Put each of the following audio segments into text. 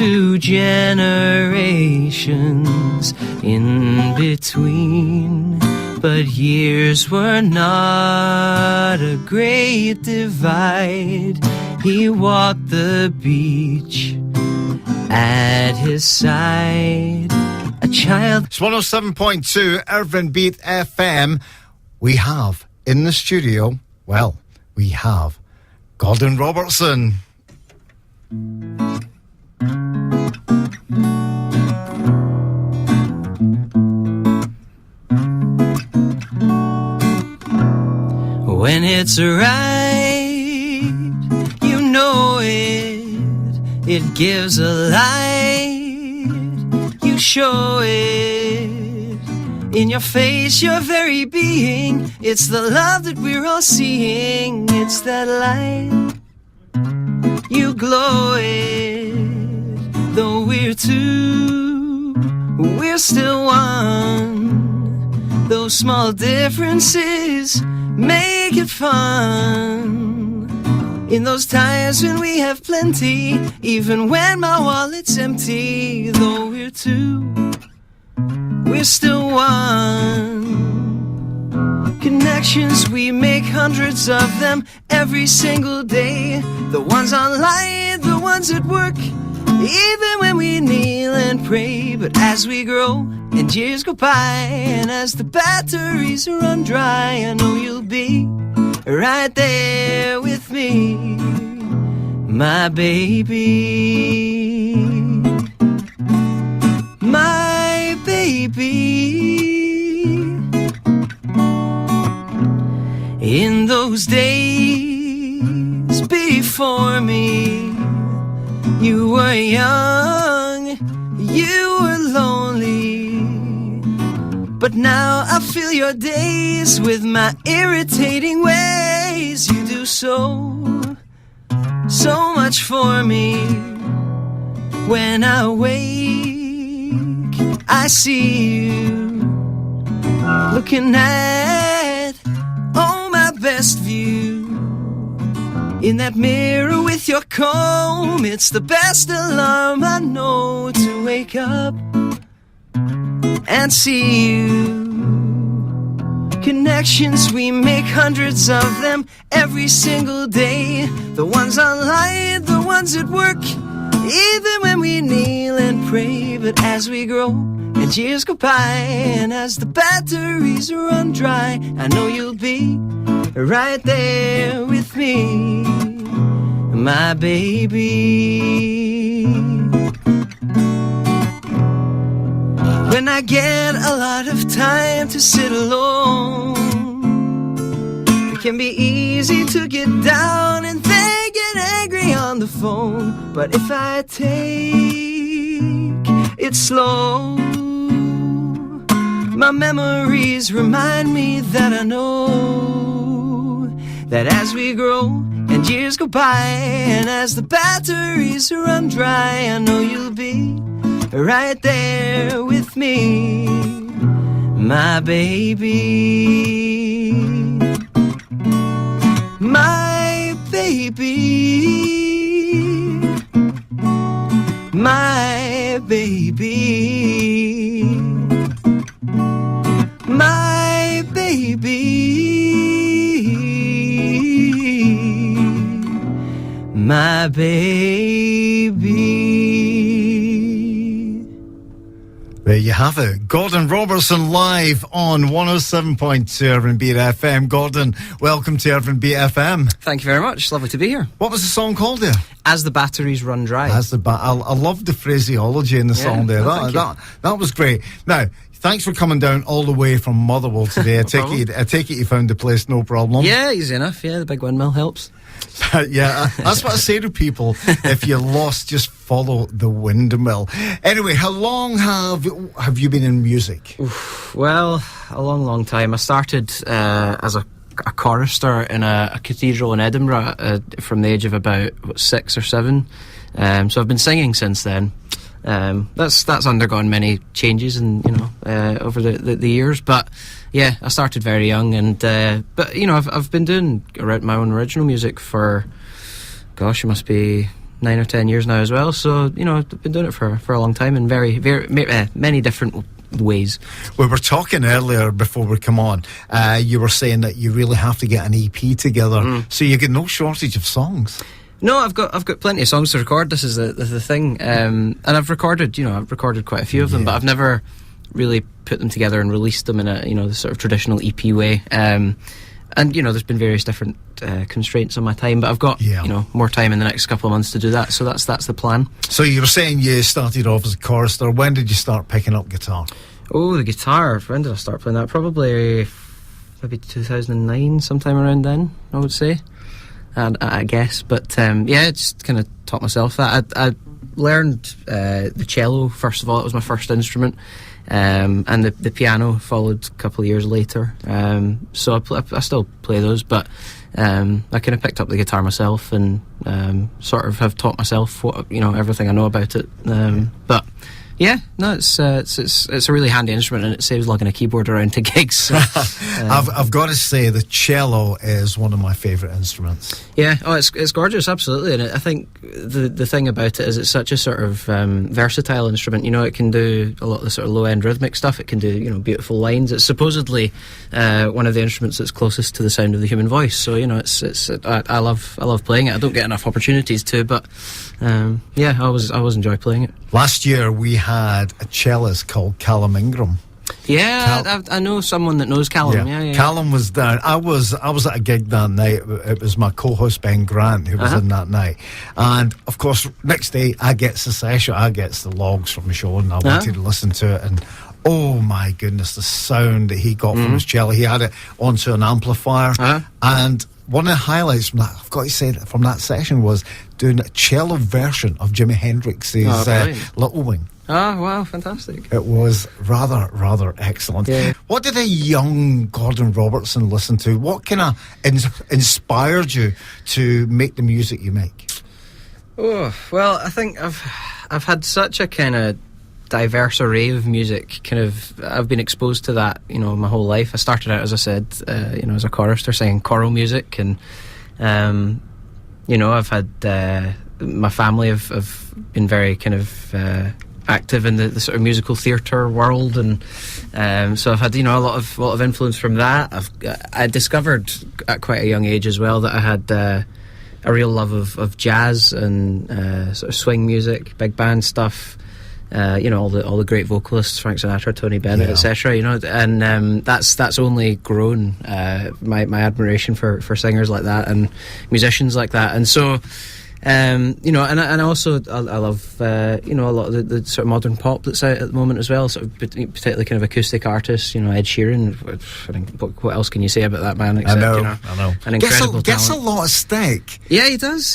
2 generations in between. But years were not a great divide. He walked the beach at his side. A child. It's 107.2 Irvine Beat FM. We have in the studio, well, we have Gordon Robertson. When it's right, you know it. It gives a light, you show it. In your face, your very being. It's the love that we're all seeing. It's that light, you glow it. Though we're two, we're still one. Those small differences make it fun. In those times when we have plenty, even when my wallet's empty. Though we're two, we're still one. Connections, we make hundreds of them every single day. The ones online, the ones at work, even when we kneel and pray. But as we grow and years go by, and as the batteries run dry, I know you'll be right there with me, my baby, my baby. In those days before me, you were young, you were lonely. But now I fill your days with my irritating ways. You do so much for me. When I wake, I see you looking at, oh, my best view. In that mirror with your comb, it's the best alarm I know to wake up and see you. Connections, we make hundreds of them every single day. The ones online, the ones at work, even when we kneel and pray. But as we grow and years go by, and as the batteries run dry, I know you'll be right there with me, my baby. When I get a lot of time to sit alone, it can be easy to get down and then get angry on the phone. But if I take it slow, my memories remind me that I know that as we grow and years go by, and as the batteries run dry, I know you'll be right there with me, my baby, my baby, my baby, my baby, my baby. There you have it. Gordon Robertson live on 107.2 Irvine Beat FM. Gordon, welcome to Irvine Beat FM. Thank you very much. Lovely to be here. What was the song called there? As the Batteries Run Dry. I love the phraseology in the song there. That was great. Now, thanks for coming down all the way from Motherwell today. I take it you found the place no problem. Yeah, easy enough. Yeah, the big windmill helps. Yeah, that's what I say to people. If you're lost, just follow the windmill. Anyway, how long have you been in music? Oof, well, a long time. I started as a chorister in a cathedral in Edinburgh from the age of about 6 or 7. So I've been singing since then. That's undergone many changes and over the years, but yeah, I started very young, and but I've been doing my own original music for, gosh, it must be 9 or 10 years now as well. So, you know, I've been doing it for a long time in very many different ways. We were talking earlier before we come on. You were saying that you really have to get an EP together, so you get no shortage of songs. No, I've got plenty of songs to record. This is the thing, and I've recorded quite a few of them, but I've never really put them together and released them in a, you know, the sort of traditional EP way. And, you know, there's been various different constraints on my time, but I've got, you know, more time in the next couple of months to do that, so that's the plan. So you were saying you started off as a chorister. When did you start picking up guitar? Oh, the guitar, when did I start playing that? Probably maybe 2009, sometime around then, I would say, I guess. But, just kind of taught myself that. I learned the cello, first of all. It was my first instrument. And the piano followed a couple of years later. So I still play those, but I kind of picked up the guitar myself and sort of have taught myself everything I know about it. But yeah, no, it's a really handy instrument, and it saves lugging a keyboard around to gigs. So, I've got to say the cello is one of my favourite instruments. Yeah, it's gorgeous, absolutely. And I think the thing about it is it's such a sort of versatile instrument. You know, it can do a lot of the sort of low end rhythmic stuff. It can do, you know, beautiful lines. It's supposedly one of the instruments that's closest to the sound of the human voice. So, you know, I love playing it. I don't get enough opportunities to, but I always enjoy playing it. Last year we had a cellist called Callum Ingram. Yeah, I know someone that knows Callum. Yeah. Callum was down. I was at a gig that night. It was my co-host Ben Grant who was in that night, and of course next day I gets the session. I gets the logs from the show, and I wanted to listen to it. And oh my goodness, the sound that he got from his cello. He had it onto an amplifier, and one of the highlights from that, I've got to say, that from that session was doing a cello version of Jimi Hendrix's Little Wing. Oh, wow, fantastic. It was rather excellent. Yeah. What did a young Gordon Robertson listen to? What kind of inspired you to make the music you make? Oh, well, I think I've had such a kind of diverse array of music. I've been exposed to that, you know, my whole life. I started out, as I said, as a chorister, singing choral music, and I've had my family have been very kind of active in the sort of musical theatre world, and so I've had, you know, a lot of influence from that. I discovered at quite a young age as well that I had a real love of jazz and sort of swing music, big band stuff. All the great vocalists, Frank Sinatra, Tony Bennett, etc. You know, and that's only grown my admiration for singers like that and musicians like that. And so, and also I love a lot of the sort of modern pop that's out at the moment as well. Sort of particularly kind of acoustic artists. You know, Ed Sheeran. I think, what else can you say about that man? Except, I know. An incredible gets talent. a lot of stick. Yeah, he does.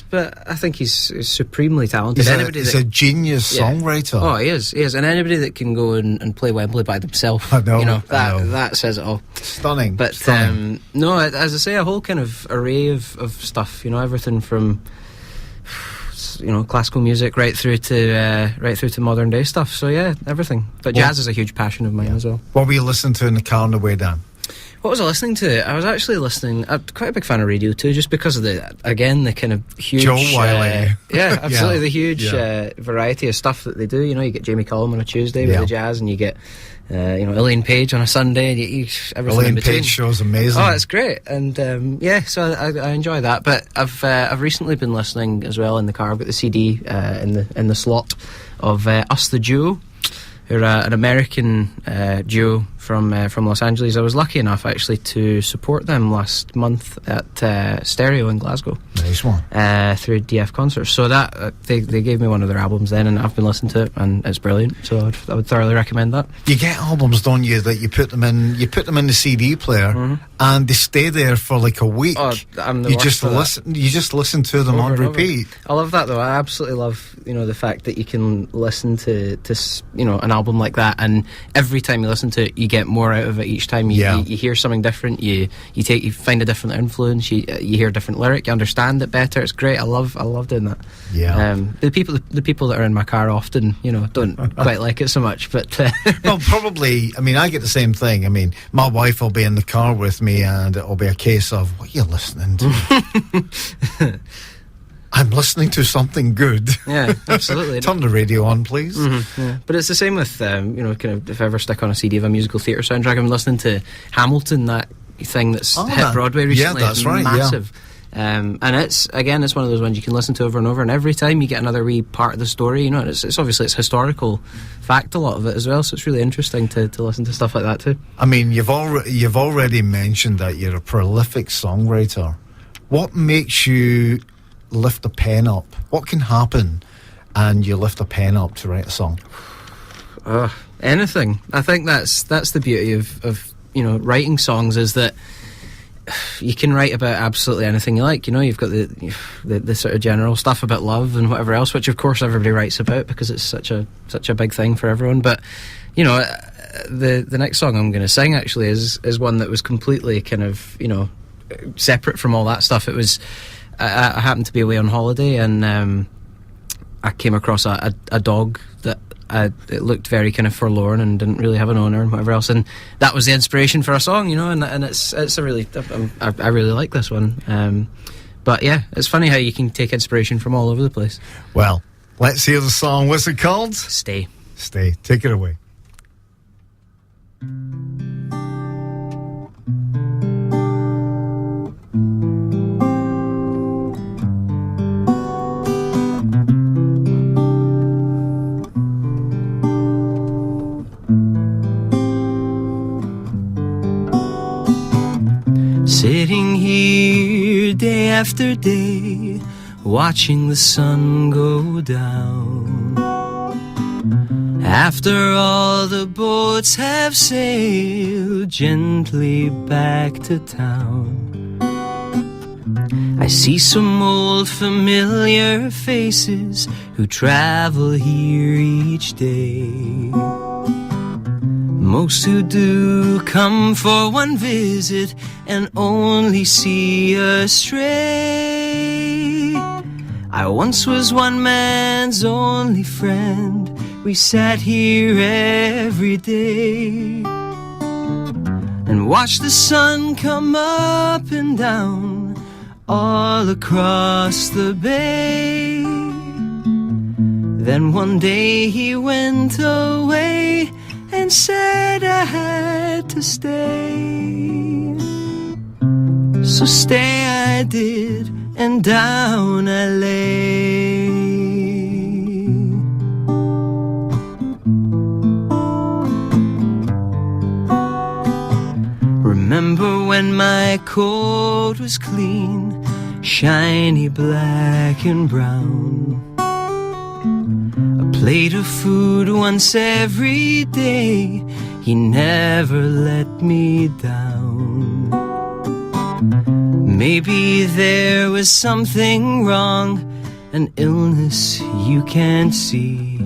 But I think he's supremely talented. He's a genius songwriter. Oh, he is. And anybody that can go and play Wembley by themselves, that says it all. Stunning. But stunning. No, as I say, a whole kind of array of stuff. You know, everything from, you know, classical music right through to modern day stuff. So yeah, everything. But jazz is a huge passion of mine as well. What were you listening to in the car on the way down? What was I listening to? I was actually listening. I'm quite a big fan of Radio 2, just because of the kind of huge Joe Wiley. Yeah, absolutely. The huge variety of stuff that they do. You know, you get Jamie Cullum on a Tuesday with the jazz, and you get Elaine Page on a Sunday, and you everything Elaine in between. Page show's amazing. Oh, it's great, and so I enjoy that. But I've recently been listening as well in the car. I've got the CD in the slot of Us the Duo. Who are an American duo from Los Angeles. I was lucky enough actually to support them last month at Stereo in Glasgow. Nice one. Through DF Concerts. So that they gave me one of their albums then, and I've been listening to it, and it's brilliant. So I would thoroughly recommend that. You get albums, don't you, that you put them in the CD player, and they stay there for like a week. Oh, I'm the worst for that. You just listen to them on repeat. I love that though. I absolutely love, you know, the fact that you can listen to you know, an album like that, and every time you listen to it, you get more out of it each time. You hear something different. You find a different influence. You hear a different lyric. You understand it better. It's great. I love doing that. Yeah. The people that are in my car often, you know, don't quite like it so much. But well, probably. I mean, I get the same thing. I mean, my wife will be in the car with me, and it'll be a case of, what are you listening to? I'm listening to something good. Yeah, absolutely. Turn the radio on, please. Yeah. But it's the same with, kind of, if I ever stick on a CD of a musical theatre soundtrack, I'm listening to Hamilton, that thing that's hit Broadway recently. Yeah, that's right. Massive. And it's one of those ones you can listen to over and over, and every time you get another wee part of the story, and it's obviously it's historical fact, a lot of it as well, so it's really interesting to listen to stuff like that too. I mean, you've already mentioned that you're a prolific songwriter. What makes you lift a pen up? What can happen and you lift a pen up to write a song? Anything. I think that's the beauty of writing songs, is that you can write about absolutely anything you like. You've got the sort of general stuff about love and whatever else, which of course everybody writes about because it's such a big thing for everyone. But the next song I'm going to sing actually is one that was completely kind of separate from all that stuff. It was I happened to be away on holiday, and I came across a dog that it looked very kind of forlorn and didn't really have an owner and whatever else, and that was the inspiration for a song, and it's a really I really like this one. But yeah, it's funny how you can take inspiration from all over the place. Well, let's hear the song. What's it called? Stay. Take it away. Sitting here day after day, watching the sun go down. After all the boats have sailed gently back to town, I see some old familiar faces who travel here each day. Most who do come for one visit and only see us stray. I once was one man's only friend. We sat here every day and watched the sun come up and down all across the bay. Then one day he went away and said I had to stay. So stay I did, and down I lay. Remember when my coat was clean, shiny black and brown. Plate of food once every day, he never let me down. Maybe there was something wrong, an illness you can't see.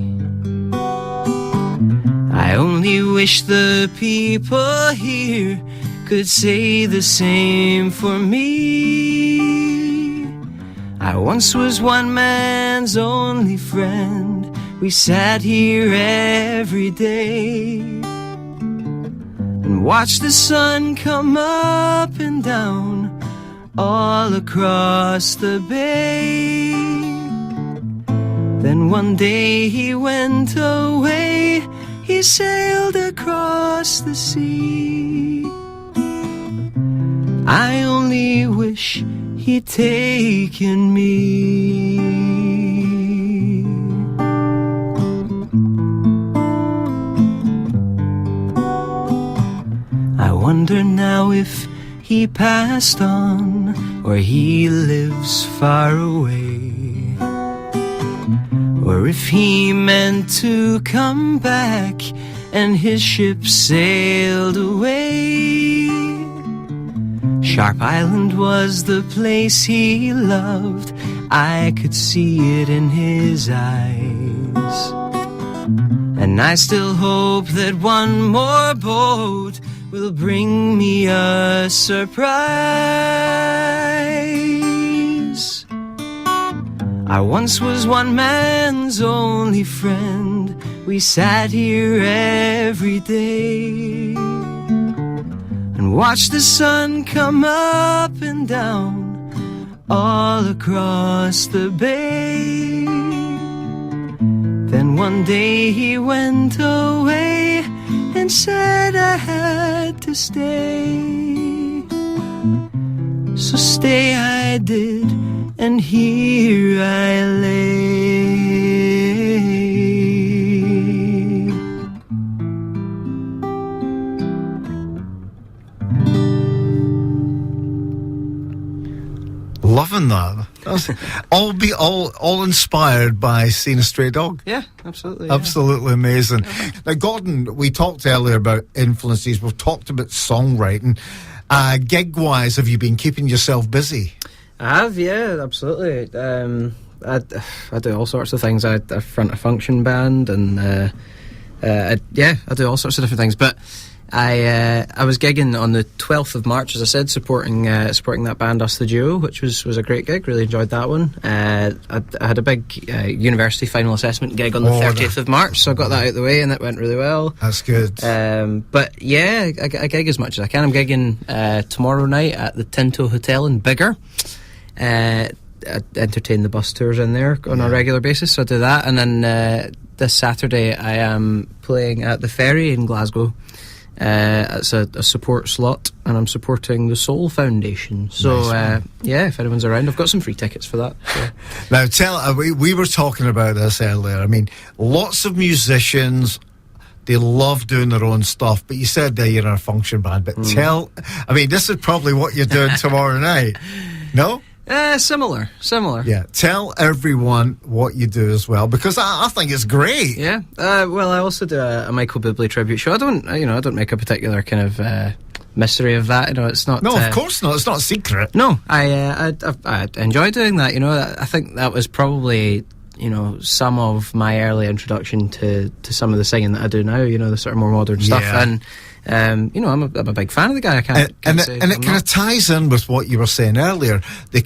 I only wish the people here could say the same for me. I once was one man's only friend. We sat here every day and watched the sun come up and down all across the bay. Then one day he went away, he sailed across the sea. I only wish he'd taken me. I wonder now if he passed on or he lives far away, or if he meant to come back and his ship sailed away. Sharp Island was the place he loved, I could see it in his eyes. And I still hope that one more boat will bring me a surprise. I once was one man's only friend. We sat here every day and watched the sun come up and down all across the bay. Then one day he went away and said I had to stay. So stay I did, and here I lay. Loving that. That's all inspired by Seeing a Stray Dog. Yeah, absolutely. Absolutely amazing. Now, Gordon, we talked earlier about influences. We've talked about songwriting. Gig-wise, have you been keeping yourself busy? I have, yeah, absolutely. I do all sorts of things. I front a function band, and I do all sorts of different things. But I was gigging on the 12th of March, as I said, supporting that band, Us the Duo, which was a great gig. Really enjoyed that one. I had a big university final assessment gig on the 30th of March, so I got that out of the way, and that went really well. That's good. But yeah, I gig as much as I can. I'm gigging tomorrow night at the Tinto Hotel in Biggar. I entertain the bus tours in there on a regular basis, so I do that. And then this Saturday I am playing at the Ferry in Glasgow. It's a support slot, and I'm supporting the Soul Foundation. So nice, if anyone's around, I've got some free tickets for that. So. Now, we were talking about this earlier. I mean, lots of musicians, they love doing their own stuff, but you said that you're in a function band. But this is probably what you're doing tomorrow night. No? Similar. Yeah, tell everyone what you do as well, because I think it's great. Yeah. Well, I also do a Michael Bublé tribute show. I don't make a particular kind of mystery of that. You know, it's not. No, of course not. It's not a secret. No, I enjoy doing that. You know, I think that was probably, you know, some of my early introduction to some of the singing that I do now. You know, the sort of more modern stuff. And you know, I'm a big fan of the guy. I can't say and it kind of ties in with what you were saying earlier. They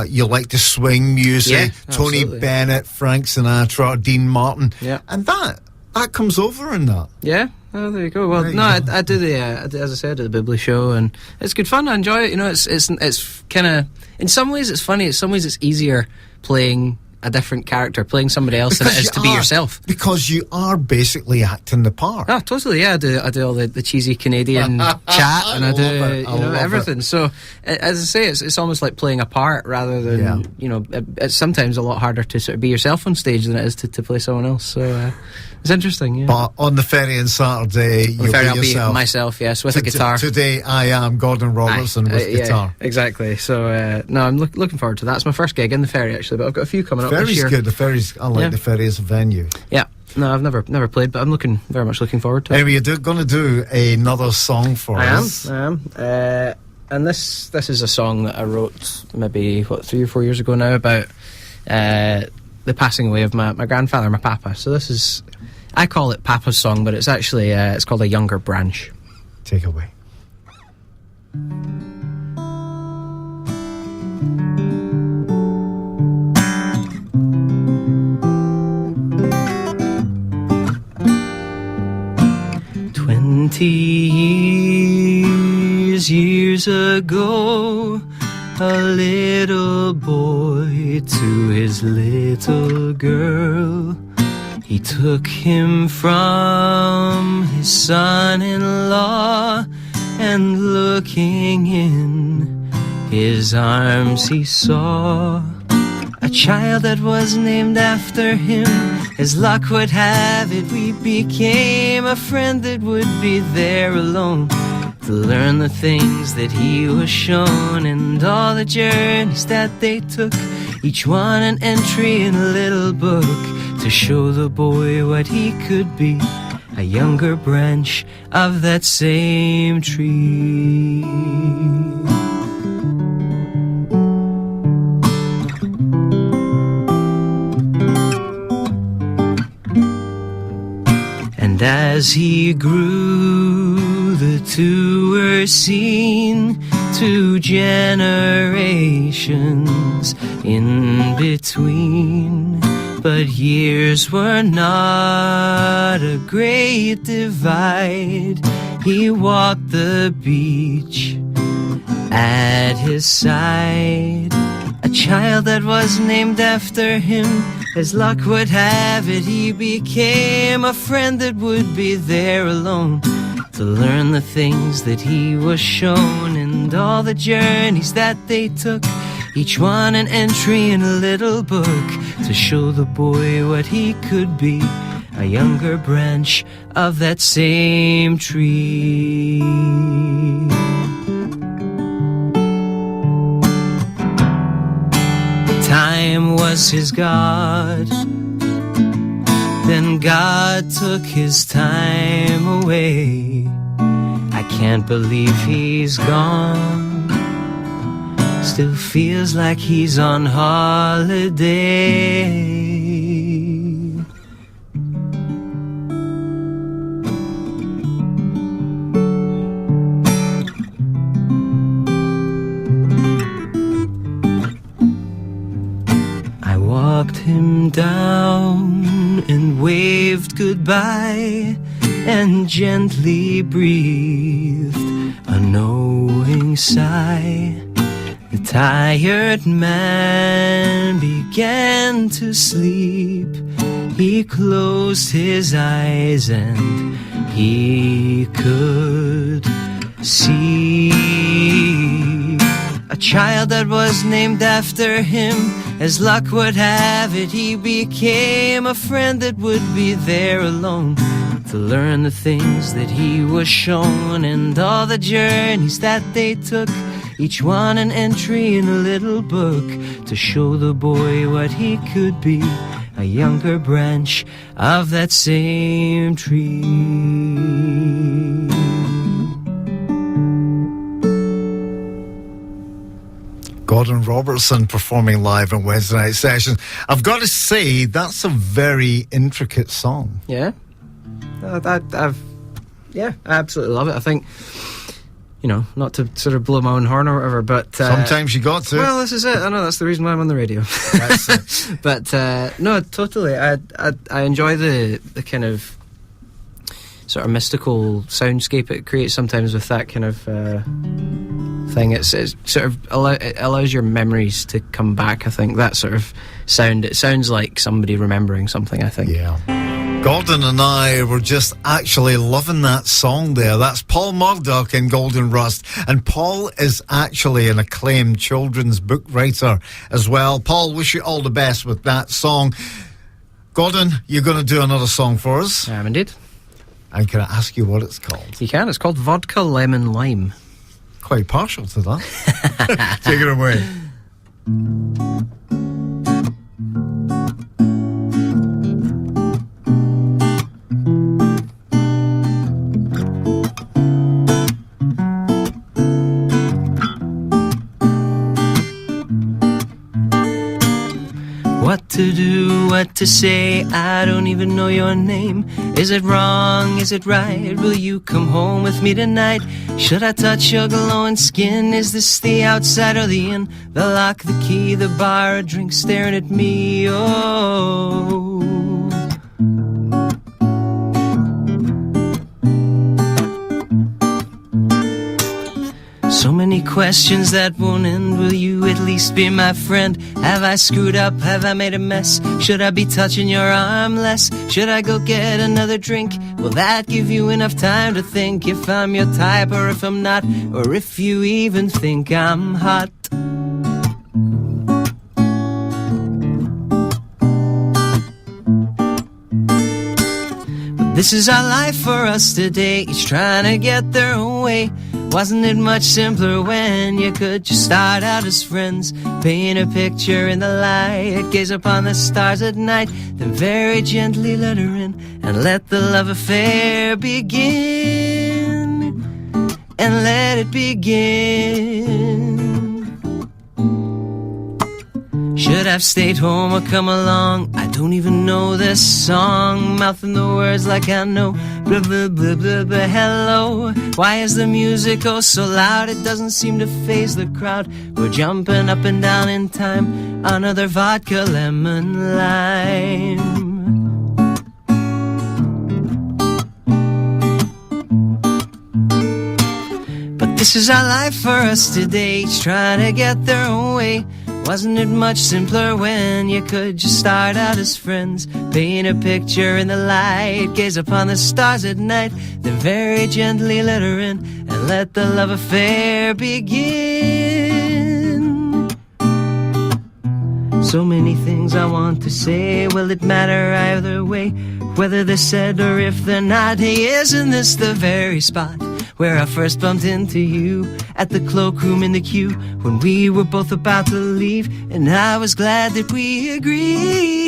you like the swing music, Tony absolutely. Bennett, Frank Sinatra, Dean Martin, and that comes over in that. Yeah. Oh, there you go. Well, I do as I said, I do the Bublé show, and it's good fun. I enjoy it. You know, it's kind of, in some ways it's funny. In some ways it's easier playing a different character, playing somebody else, than it is to be yourself. Because you are basically acting the part. Oh, totally, yeah. I do all the cheesy Canadian chat, and I do everything. So, as I say, it's almost like playing a part rather than, you know, it's sometimes a lot harder to sort of be yourself on stage than it is to play someone else. So, it's interesting, yeah. But on the Ferry on Saturday, I'll be myself, yes, with a guitar. Today I am Gordon Robertson with guitar. Yeah, exactly. So, no, I'm looking forward to that. It's my first gig in the Ferry, actually, but I've got a few coming up this year. Good. The Ferry's, I like the Ferry as a venue. Yeah. No, I've never played, but I'm very much looking forward to it. Anyway, you're going to do another song for us. I am. And this is a song that I wrote maybe 3 or 4 years ago now about the passing away of my grandfather, my papa. So this is, I call it Papa's song, but it's actually it's called A Younger Branch. Take away. 20 years ago, a little boy to his little girl, he took him from his son-in-law, and looking in his arms he saw a child that was named after him. As luck would have it, we became a friend that would be there alone to learn the things that he was shown, and all the journeys that they took, each one an entry in a little book to show the boy what he could be, a younger branch of that same tree. And as he grew, the two were seen, 2 generations in between. But years were not a great divide. He walked the beach at his side, a child that was named after him. As luck would have it, he became a friend that would be there alone to learn the things that he was shown, and all the journeys that they took, each one an entry in a little book to show the boy what he could be, a younger branch of that same tree. Time was his God, then God took his time away. I can't believe he's gone, still feels like he's on holiday. I walked him down and waved goodbye and gently breathed a knowing sigh. The tired man began to sleep. He closed his eyes and he could see a child that was named after him. As luck would have it, he became a friend that would be there alone to learn the things that he was shown, and all the journeys that they took, each one an entry in a little book to show the boy what he could be, a younger branch of that same tree. Gordon Robertson performing live on Wednesday night sessions. I've got to say, that's a very intricate song. Yeah, I absolutely love it. I think, you know, not to sort of blow my own horn or whatever, but sometimes you got to. Well, this is it. I know that's the reason why I'm on the radio. That's it. But no, totally. I enjoy the kind of sort of mystical soundscape it creates sometimes with that kind of thing. It's sort of it allows your memories to come back. I think that sort of sound. It sounds like somebody remembering something. I think. Yeah. Gordon and I were just actually loving that song there. That's Paul Murdoch in Golden Rust. And Paul is actually an acclaimed children's book writer as well. Paul, wish you all the best with that song. Gordon, you're going to do another song for us. I am indeed. And can I ask you what it's called? You can. It's called Vodka Lemon Lime. Quite partial to that. Take it away. What to do, what to say, I don't even know your name. Is it wrong, is it right? Will you come home with me tonight? Should I touch your glowing skin? Is this the outside or the in? The lock, the key, the bar, a drink staring at me, oh. So many questions that won't end. Will you at least be my friend? Have I screwed up? Have I made a mess? Should I be touching your arm less? Should I go get another drink? Will that give you enough time to think if I'm your type or if I'm not? Or if you even think I'm hot? But this is our life for us today, each trying to get their own way. Wasn't it much simpler when you could just start out as friends? Paint a picture in the light, gaze upon the stars at night, then very gently let her in and let the love affair begin. And let it begin. Should have stayed home or come along? I don't even know this song. Mouthing the words like I know. Blah, blah, blah, blah, blah, hello. Why is the music oh so loud? It doesn't seem to faze the crowd. We're jumping up and down in time. Another vodka lemon lime. But this is our life for us today, each trying to get their own way. Wasn't it much simpler when you could just start out as friends? Paint a picture in the light, gaze upon the stars at night, then very gently let her in and let the love affair begin. So many things I want to say, will it matter either way? Whether they're said or if they're not, hey, isn't this the very spot where I first bumped into you at the cloakroom in the queue when we were both about to leave, and I was glad that we agreed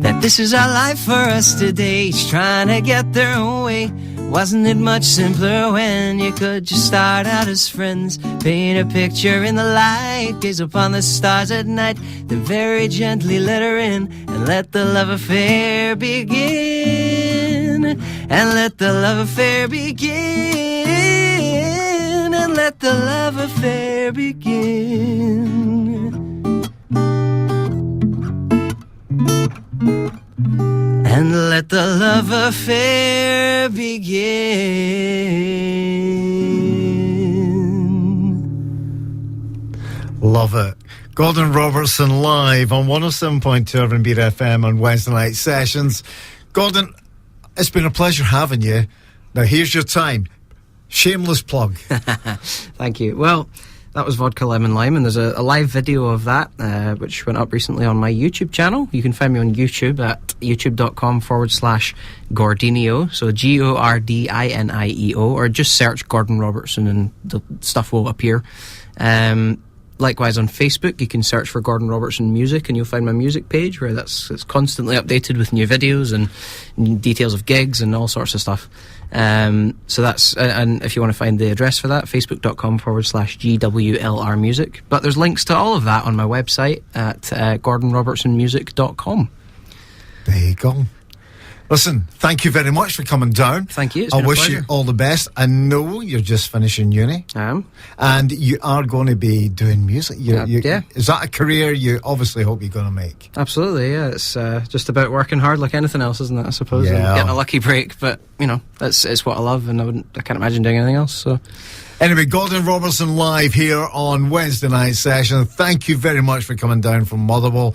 that this is our life for us today, each trying to get their own way. Wasn't it much simpler when you could just start out as friends? Paint a picture in the light, gaze upon the stars at night, then very gently let her in and let the love affair begin. And let the love affair begin. And let the love affair begin. And let the love affair begin. Love it. Gordon Robertson live on 107.2 Urban Beat FM on Wednesday night sessions. Gordon, it's been a pleasure having you. Now here's your time. Shameless plug. Thank you. Well, that was Vodka Lemon Lime, and there's a live video of that, which went up recently on my YouTube channel. You can find me on YouTube at youtube.com/Gordinio, so Gordinio, or just search Gordon Robertson and the stuff will appear. Likewise on Facebook, you can search for Gordon Robertson Music and you'll find my music page where it's constantly updated with new videos and details of gigs and all sorts of stuff. So that's, and if you want to find the address for that, facebook.com/GWLR Music. But there's links to all of that on my website at GordonRobertsonMusic.com. There you go. Listen, thank you very much for coming down. Thank you. I wish you all the best. I know you're just finishing uni. I am. And you are going to be doing music. Yeah. Is that a career you obviously hope you're going to make? Absolutely, yeah. It's just about working hard like anything else, isn't it, I suppose? Yeah. And getting a lucky break, but, you know, it's what I love and I can't imagine doing anything else, so... Anyway, Gordon Robertson live here on Wednesday night session. Thank you very much for coming down from Motherwell.